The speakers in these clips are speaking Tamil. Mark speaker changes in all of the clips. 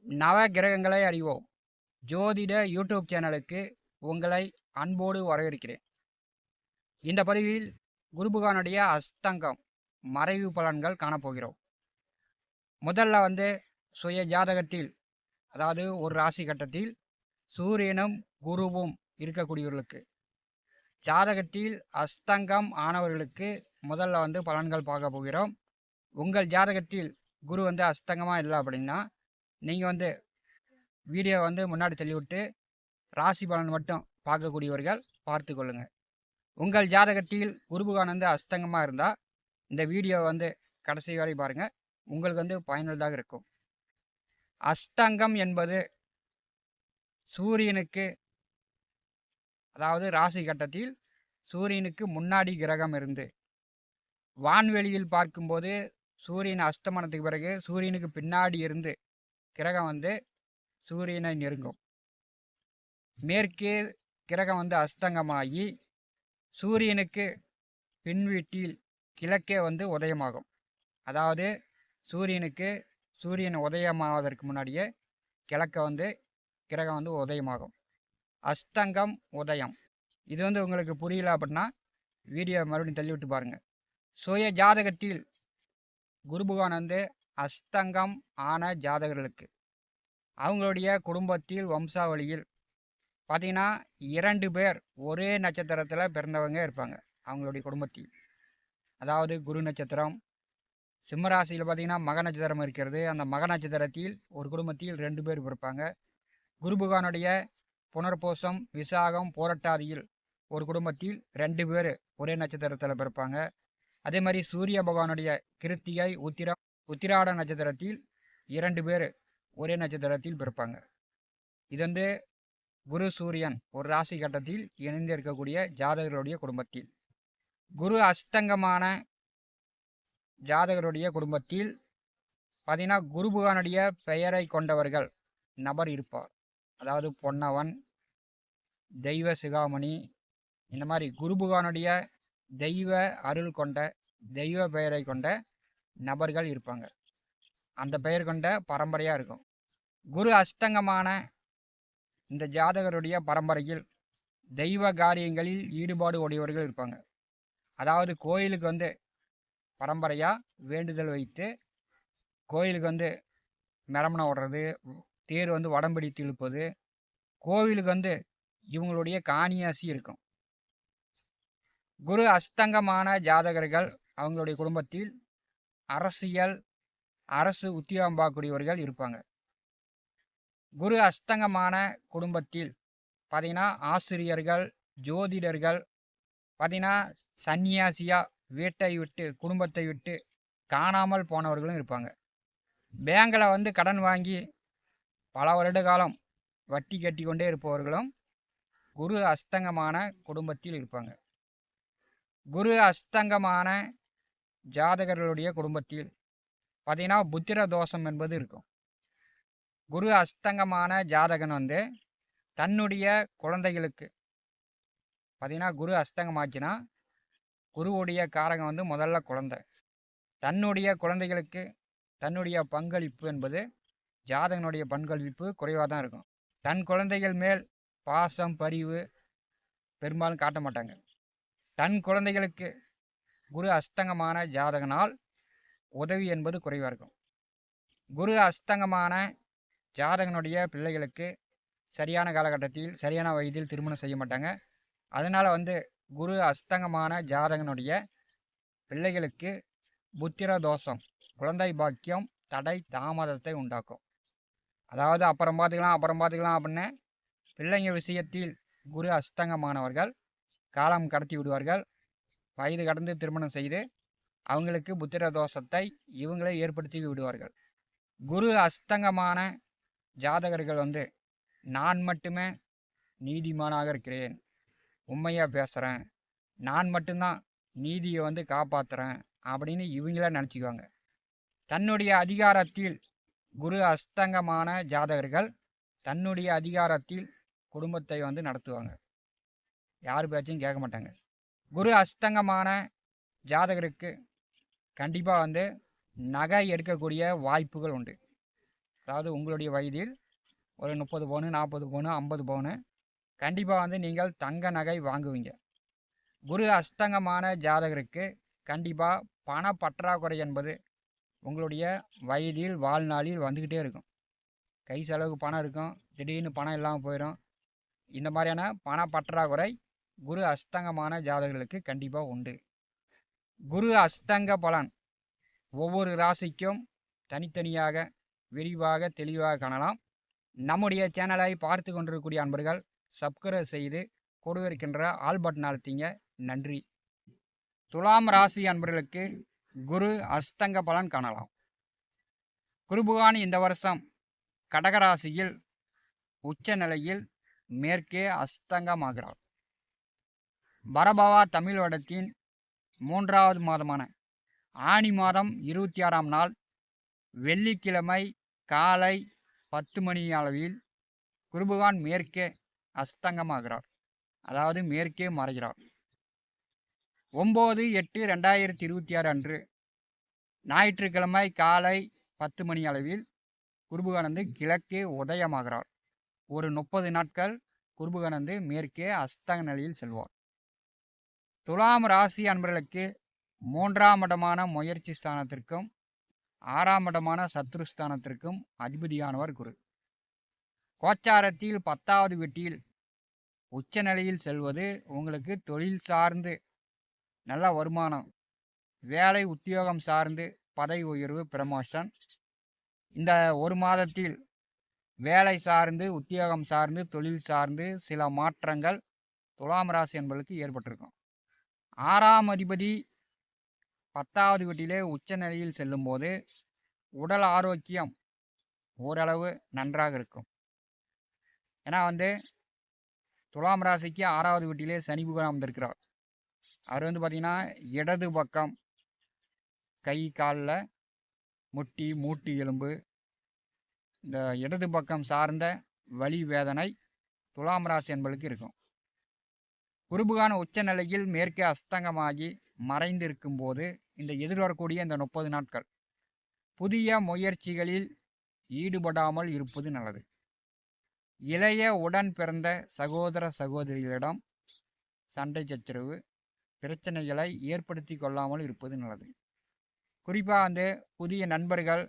Speaker 1: நவ கிரகங்களை அறிவோம் ஜோதிட யூடியூப் சேனலுக்கு உங்களை அன்போடு வரவேற்கிறேன். இந்த பதிவில் குருபகானுடைய அஸ்தங்கம் மறைவு பலன்கள் காணப்போகிறோம். முதல்ல சுய ஜாதகத்தில், அதாவது ஒரு ராசி கட்டத்தில் சூரியனும் குருவும் இருக்கக்கூடியவர்களுக்கு ஜாதகத்தில் அஸ்தங்கம் ஆனவர்களுக்கு முதல்ல பலன்கள் பார்க்க போகிறோம். உங்கள் ஜாதகத்தில் குரு அஸ்தங்கமாக இல்லை அப்படின்னா நீங்கள் வீடியோ முன்னாடி தள்ளிவிட்டு ராசி பலன் மட்டும் பார்க்கக்கூடியவர்கள் பார்த்து கொள்ளுங்கள். உங்கள் ஜாதகத்தில் குருபகான் அஸ்தங்கமாக இருந்தால் இந்த வீடியோ கடைசி வரை பாருங்கள், உங்களுக்கு பயனுள்ளதாக இருக்கும். அஸ்தங்கம் என்பது சூரியனுக்கு, அதாவது ராசி கட்டத்தில் சூரியனுக்கு முன்னாடி கிரகம் இருந்து வான்வெளியில் பார்க்கும்போது சூரியன் அஸ்தமனத்துக்கு பிறகு சூரியனுக்கு பின்னாடி இருந்து கிரகம் சூரியனை நெருங்கும். மேற்கே கிரகம் அஸ்தங்கமாகி சூரியனுக்கு பின்வீட்டில் கிழக்கே உதயமாகும். அதாவது சூரியன் உதயமாவதற்கு முன்னாடியே கிழக்க கிரகம் உதயமாகும். அஸ்தங்கம் உதயம். இது உங்களுக்கு புரியல அப்படின்னா வீடியோ மறுபடியும் தள்ளிவிட்டு பாருங்கள். சுய ஜாதகத்தில் குருபகான் அஸ்தங்கம் ஆன ஜாதகர்களுக்கு அவங்களுடைய குடும்பத்தில் வம்சாவளியில் பார்த்தீங்கன்னா 2 பேர் ஒரே நட்சத்திரத்தில் பிறந்தவங்க இருப்பாங்க. அவங்களுடைய குடும்பத்தில், அதாவது குரு நட்சத்திரம், சிம்மராசியில் பார்த்தீங்கன்னா மக நட்சத்திரம் இருக்கிறது. அந்த மக நட்சத்திரத்தில் ஒரு குடும்பத்தில் 2 பேர் பிறப்பாங்க. குருபகானுடைய புனர்பூசம், விசாகம், போரட்டாதியில் ஒரு குடும்பத்தில் 2 பேர் ஒரே நட்சத்திரத்தில் பிறப்பாங்க. அதே மாதிரி சூரிய பகவானுடைய கிருத்திகை, உத்திராட நட்சத்திரத்தில் 2 பேர் ஒரே நட்சத்திரத்தில் பிறப்பாங்க. இது குரு சூரியன் ஒரு ராசி கட்டத்தில் இணைந்து இருக்கக்கூடிய ஜாதகருடைய குடும்பத்தில். குரு அஸ்தங்கமான ஜாதகருடைய குடும்பத்தில் பார்த்தீங்கன்னா குருபகானுடைய பெயரை கொண்டவர்கள் நபர் இருப்பார். அதாவது பொன்னவன், தெய்வ சிகாமணி, இந்த மாதிரி குருபகானுடைய தெய்வ அருள் கொண்ட, தெய்வ பெயரை கொண்ட நபர்கள் இருப்பாங்க. அந்த பெயர் கொண்ட பரம்பரையாக இருக்கும். குரு அஸ்தங்கமான இந்த ஜாதகருடைய பரம்பரையில் தெய்வ காரியங்களில் ஈடுபாடு உடையவர்கள் இருப்பாங்க. அதாவது கோயிலுக்கு பரம்பரையாக வேண்டுதல் வைத்து கோயிலுக்கு மெரமணம் ஓடுறது, தேர் வடம்பிடித்து இழுப்பது, கோவிலுக்கு இவங்களுடைய காணியாசி இருக்கும். குரு அஸ்தங்கமான ஜாதகர்கள் அவங்களுடைய குடும்பத்தில் அரசு உத்தியோகம் பார்க்கக்கூடியவர்கள் இருப்பாங்க. குரு அஸ்தங்கமான குடும்பத்தில் பார்த்தீங்கன்னா ஆசிரியர்கள், ஜோதிடர்கள், பார்த்தீங்கன்னா சன்னியாசியா வீட்டை விட்டு குடும்பத்தை விட்டு காணாமல் போனவர்களும் இருப்பாங்க. பேங்கில் கடன் வாங்கி பல வருட காலம் வட்டி கட்டி கொண்டே இருப்பவர்களும் குரு அஸ்தங்கமான குடும்பத்தில் இருப்பாங்க. குரு அஸ்தங்கமான ஜாதகர்களுடைய குடும்பத்தில் பார்த்தீங்கன்னா புத்திர தோஷம் என்பது இருக்கும். குரு அஸ்தங்கமான ஜாதகன் தன்னுடைய குழந்தைகளுக்கு பார்த்தீங்கன்னா குரு அஸ்தங்கமாச்சுன்னா குருவுடைய காரகம் முதல்ல குழந்தை. தன்னுடைய குழந்தைகளுக்கு தன்னுடைய பங்களிப்பு என்பது ஜாதகனுடைய பங்களிப்பு குறைவாக தான் இருக்கும். தன் குழந்தைகள் மேல் பாசம், பரிவு பெரும்பாலும் காட்ட மாட்டாங்க. தன் குழந்தைகளுக்கு குரு அஸ்தங்கமான ஜாதகனால் உதவி என்பது குறைவாக இருக்கும். குரு அஸ்தங்கமான ஜாதகனுடைய பிள்ளைகளுக்கு சரியான காலகட்டத்தில் சரியான வயதில் திருமணம் செய்ய மாட்டாங்க. அதனால் குரு அஸ்தங்கமான ஜாதகனுடைய பிள்ளைகளுக்கு புத்திர தோஷம், குழந்தை பாக்கியம் தடை தாமதத்தை உண்டாக்கும். அதாவது அப்புறம் பார்த்துக்கலாம் அப்படின்னு பிள்ளைங்க விஷயத்தில் குரு அஸ்தங்கமானவர்கள் காலம் கடத்தி விடுவார்கள். வயது கடந்து திருமணம் செய்து அவங்களுக்கு புத்திர தோஷத்தை இவங்களே ஏற்படுத்தி விடுவார்கள். குரு அஸ்தங்கமான ஜாதகர்கள் நான் மட்டுமே நீதிமானாக இருக்கிறேன், உண்மையாக பேசுகிறேன், நான் மட்டும்தான் நீதியை காப்பாற்றுறேன் அப்படின்னு இவங்கள நினச்சிக்குவாங்க. தன்னுடைய அதிகாரத்தில் குரு அஸ்தங்கமான ஜாதகர்கள் தன்னுடைய அதிகாரத்தில் குடும்பத்தை நடத்துவாங்க. யார் பேச்சையும் கேட்க மாட்டாங்க. குரு அஸ்தங்கமான ஜாதகருக்கு கண்டிப்பாக நகை எடுக்கக்கூடிய வாய்ப்புகள் உண்டு. அதாவது உங்களுடைய வயதில் ஒரு 30 பவுனு 40 பவுனு 50 பவுனு கண்டிப்பாக வந்து நீங்கள் தங்க நகை வாங்குவீங்க. குரு அஸ்தங்கமான ஜாதகருக்கு கண்டிப்பாக பண பற்றாக்குறை என்பது உங்களுடைய வயதில் வாழ்நாளில் வந்துக்கிட்டே இருக்கும். கை செலவுக்கு பணம் இருக்கும், திடீர்னு பணம் இல்லாமல் போயிடும். இந்த மாதிரியான பண பற்றாக்குறை குரு அஸ்தங்கமான ஜாதகர்களுக்கு கண்டிப்பாக உண்டு. குரு அஸ்தங்க பலன் ஒவ்வொரு ராசிக்கும் தனித்தனியாக விரிவாக தெளிவாக காணலாம். நம்முடைய சேனலை பார்த்து கொண்டிருக்கக்கூடிய அன்பர்கள் சப்ஸ்கிரைப் செய்து கொடுவிருக்கின்ற ஆல் பட்டன் அழுத்திங்க. நன்றி. துலாம் ராசி அன்பர்களுக்கு குரு அஸ்தங்க பலன் காணலாம். குரு பகவான் இந்த வருஷம் கடகராசியில் உச்ச நிலையில் மேற்கே அஸ்தங்கமாகிறார். பரபவா தமிழ் வருடத்தின் 3வது மாதமான ஆனி மாதம் 26ஆம் நாள் வெள்ளிக்கிழமை காலை 10 மணி அளவில் குருபகவான் மேற்கே அஸ்தங்கமாகிறார். அதாவது மேற்கே மறைகிறார். 9/8/2026 அன்று ஞாயிற்றுக்கிழமை காலை 10 மணி அளவில் குருபகவான் வந்து கிழக்கே உதயமாகிறார். ஒரு 30 நாட்கள் குருபகவான் வந்து மேற்கே அஸ்தங்க நிலையில் செல்வார். துலாம் ராசி அன்பர்களுக்கு 3ஆம் இடமான முயற்சி ஸ்தானத்திற்கும் 6ஆம் இடமான சத்ருஸ்தானத்திற்கும் அதிபதியானவர் குரு. கோச்சாரத்தில் 10வது வீட்டில் உச்ச நிலையில் செல்வது உங்களுக்கு தொழில் சார்ந்து நல்ல வருமானம், வேலை உத்தியோகம் சார்ந்து பதவி உயர்வு, ப்ரமோஷன். இந்த ஒரு மாதத்தில் வேலை சார்ந்து, உத்தியோகம் சார்ந்து, தொழில் சார்ந்து சில மாற்றங்கள் துலாம் ராசி என்பதற்கு ஏற்பட்டிருக்கும். 6ஆம் அதிபதி 10வது வீட்டிலே உச்ச நிலையில் செல்லும்போது உடல் ஆரோக்கியம் ஓரளவு நன்றாக இருக்கும். ஏன்னா வந்து துலாம் ராசிக்கு 6வது வீட்டிலே சனி பகவான் வந்திருக்கிறார். அவர் வந்து பார்த்திங்கன்னா இடது பக்கம் கை காலில் முட்டி மூட்டு எலும்பு இந்த இடது பக்கம் சார்ந்த வலி வேதனை துலாம் ராசி என்பதற்கு இருக்கும். குருபகவான் உச்ச நிலையில் மேற்கே அஸ்தங்கமாகி மறைந்திருக்கும் போது இந்த எதிர்வரக்கூடிய இந்த 30 நாட்கள் புதிய முயற்சிகளில் ஈடுபடாமல் இருப்பது நல்லது. இளைய உடன் பிறந்த சகோதர சகோதரிகளிடம் சண்டை சச்சரவு பிரச்சனைகளை ஏற்படுத்தி கொள்ளாமல் இருப்பது நல்லது. குறிப்பாக வந்து புதிய நண்பர்கள்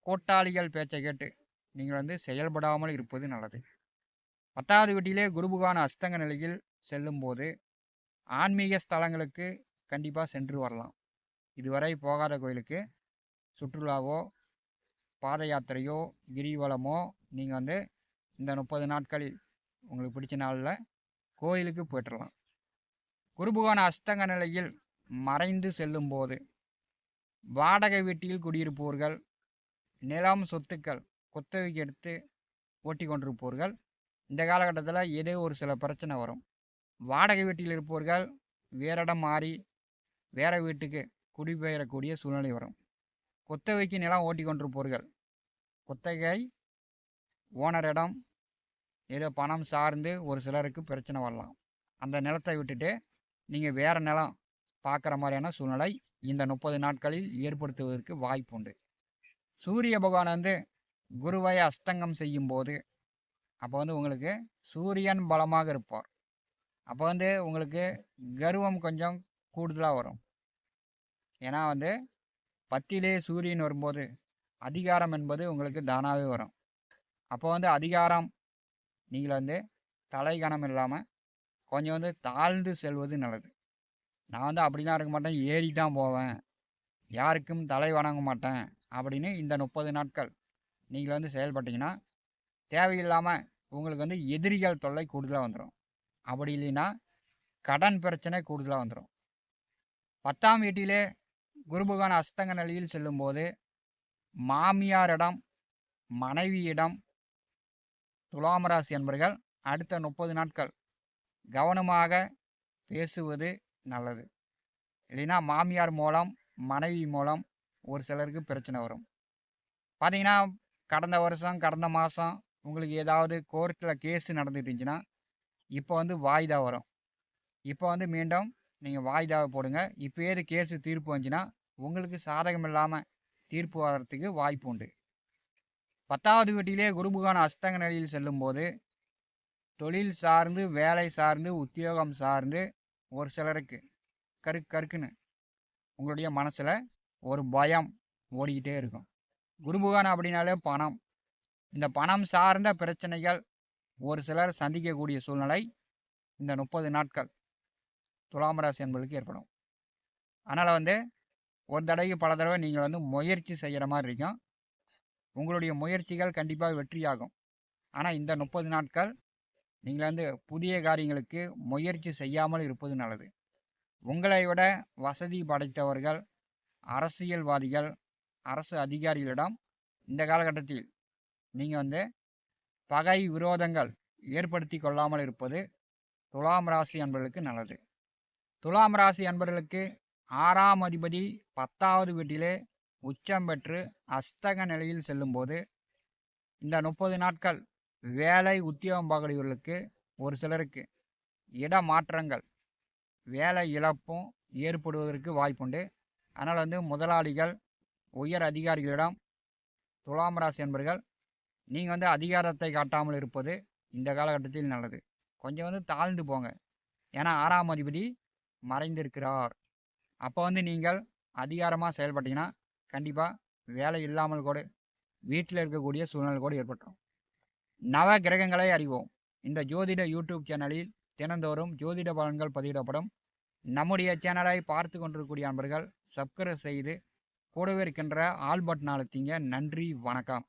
Speaker 1: கூட்டாளிகள் பேச்சை கேட்டு நீங்கள் வந்து செயல்படாமல் இருப்பது நல்லது. 10வது வீட்டிலே குருபகவான் அஸ்தங்க நிலையில் செல்லும்போது ஆன்மீக ஸ்தலங்களுக்கு கண்டிப்பாக சென்று வரலாம். இதுவரை போகாத கோயிலுக்கு சுற்றுலாவோ பாத யாத்திரையோ கிரிவலமோ நீங்கள் வந்து இந்த 30 நாட்களில் உங்களுக்கு பிடிச்ச நாளில் கோயிலுக்கு போய்ட்டுடலாம். குருபகவான் அஸ்தங்க நிலையில் மறைந்து செல்லும்போது வாடகை வீட்டில் குடியிருப்பவர்கள், நிலம் சொத்துக்கள் குத்தகைக்கு எடுத்து ஓட்டி கொண்டிருப்பவர்கள் இந்த காலகட்டத்தில் ஏதோ ஒரு சில பிரச்சனை வரும். வாடகை வீட்டில் இருப்பவர்கள் வேறு இடம் மாறி வேறு வீட்டுக்கு குடிபெயரக்கூடிய சூழ்நிலை வரும். குத்தகைக்கு நிலம் ஓட்டி கொண்டிருப்பவர்கள் குத்தகை ஓனரிடம் ஏதோ பணம் சார்ந்து ஒரு சிலருக்கு பிரச்சனை வரலாம். அந்த நிலத்தை விட்டுட்டு நீங்கள் வேறு நிலம் பார்க்குற மாதிரியான சூழ்நிலை இந்த 30 நாட்களில் ஏற்படுத்துவதற்கு வாய்ப்பு உண்டு. சூரிய பகவான் வந்து குருவை அஸ்தங்கம் செய்யும்போது அப்போ வந்து உங்களுக்கு சூரியன் பலமாக இருப்பார். அப்போ வந்து உங்களுக்கு கர்வம் கொஞ்சம் கூடுதலாக வரும். ஏன்னா வந்து 10லே சூரியன் வரும்போது அதிகாரம் என்பது உங்களுக்கு தானாகவே வரும். அப்போ வந்து அதிகாரம் நீங்கள் வந்து தலைகணம் இல்லாமல் கொஞ்சம் வந்து தாழ்ந்து செல்வது நல்லது. நான் வந்து அப்படிலாம் இருக்க மாட்டேன், ஏறி தான் போவேன், யாருக்கும் தலை வணங்க மாட்டேன் அப்படின்னு இந்த 30 நாட்கள் நீங்கள் வந்து செயல்பட்டிங்கன்னா தேவையில்லாமல் உங்களுக்கு வந்து எதிரிகள் தொல்லை கூடுதலாக வந்துடும். அப்படி இல்லைன்னா கடன் பிரச்சனை கூடுதலாக வந்துடும். 10ஆம் வீட்டிலே குருபகவான் அஸ்தங்க நிலையில் செல்லும்போது மாமியாரிடம் மனைவியிடம் துலாம் ராசி என்பவர்கள் அடுத்த 30 நாட்கள் கவனமாக பேசுவது நல்லது. இல்லைன்னா மாமியார் மூலம் மனைவி மூலம் ஒரு சிலருக்கு பிரச்சனை வரும். பார்த்தீங்கன்னா கடந்த வருஷம் கடந்த மாதம் உங்களுக்கு ஏதாவது கோர்ட்டில் கேஸ் நடந்துட்டு இருந்துச்சுன்னா இப்போ வந்து வாய்தா வரும். இப்போ வந்து மீண்டும் நீங்கள் வாய்தாவை போடுங்க. இப்போ ஏது கேஸு தீர்ப்பு வந்துச்சுன்னா உங்களுக்கு சாதகம் இல்லாமல் தீர்ப்பு வர்றதுக்கு வாய்ப்பு உண்டு. 10வது வீட்டிலே குருபுகான அஸ்தங்க நிலையில் செல்லும்போது தொழில் சார்ந்து, வேலை சார்ந்து, உத்தியோகம் சார்ந்து ஒரு சிலருக்கு கருக்குன்னு உங்களுடைய மனசில் ஒரு பயம் ஓடிக்கிட்டே இருக்கும். குருபுகான் அப்படின்னாலே பணம். இந்த பணம் சார்ந்த பிரச்சனைகள் ஒரு சிலர் சந்திக்கக்கூடிய சூழ்நிலை இந்த 30 நாட்கள் துலாம் ராசி என்பதுக்கு ஏற்படும். அதனால் ஒரு தடவைக்கு பல தடவை நீங்கள் முயற்சி செய்கிற மாதிரி இருக்கும். உங்களுடைய முயற்சிகள் கண்டிப்பாக வெற்றியாகும். ஆனால் இந்த 30 நாட்கள் நீங்கள் புதிய காரியங்களுக்கு முயற்சி செய்யாமல் இருப்பது நல்லது. உங்களை விட வசதி படைத்தவர்கள், அரசியல்வாதிகள், அரசு அதிகாரிகளிடம் இந்த காலகட்டத்தில் நீங்கள் பகை விரோதங்கள் ஏற்படுத்தி கொள்ளாமல் இருப்பது துலாம் ராசி அன்பர்களுக்கு நல்லது. துலாம் ராசி அன்பர்களுக்கு 6ஆம் அதிபதி 10வது வீட்டிலே உச்சம் பெற்று அஸ்தக நிலையில் செல்லும்போது இந்த 30 நாட்கள் வேலை உத்தியோகம் பார்க்கக்கூடியவர்களுக்கு ஒரு சிலருக்கு இடமாற்றங்கள், வேலை இழப்பும் ஏற்படுவதற்கு வாய்ப்புண்டு. அதனால் முதலாளிகள், உயர் அதிகாரிகளிடம் துலாம் ராசி என்பர்கள் நீங்கள் அதிகாரத்தை காட்டாமல் இருப்பது இந்த காலகட்டத்தில் நல்லது. கொஞ்சம் தாழ்ந்து போங்க. ஏன்னா 6ஆம் அதிபதி மறைந்திருக்கிறார். அப்போ நீங்கள் அதிகாரமாக செயல்பட்டீங்கன்னா கண்டிப்பாக வேலை இல்லாமல் கூட வீட்டில் இருக்கக்கூடிய சூழ்நிலை கூட ஏற்பட்டுரும். நவ கிரகங்களை அறிவோம். இந்த ஜோதிட யூடியூப் சேனலில் தினந்தோறும் ஜோதிட பலன்கள் பதிவிடப்படும். நம்முடைய சேனலை பார்த்து கொண்டிருக்கக்கூடிய நண்பர்கள் சப்ஸ்கிரைப் செய்து கூடவே இருக்கின்ற ஆல் பட்டன் அழுத்திங்க. நன்றி, வணக்கம்.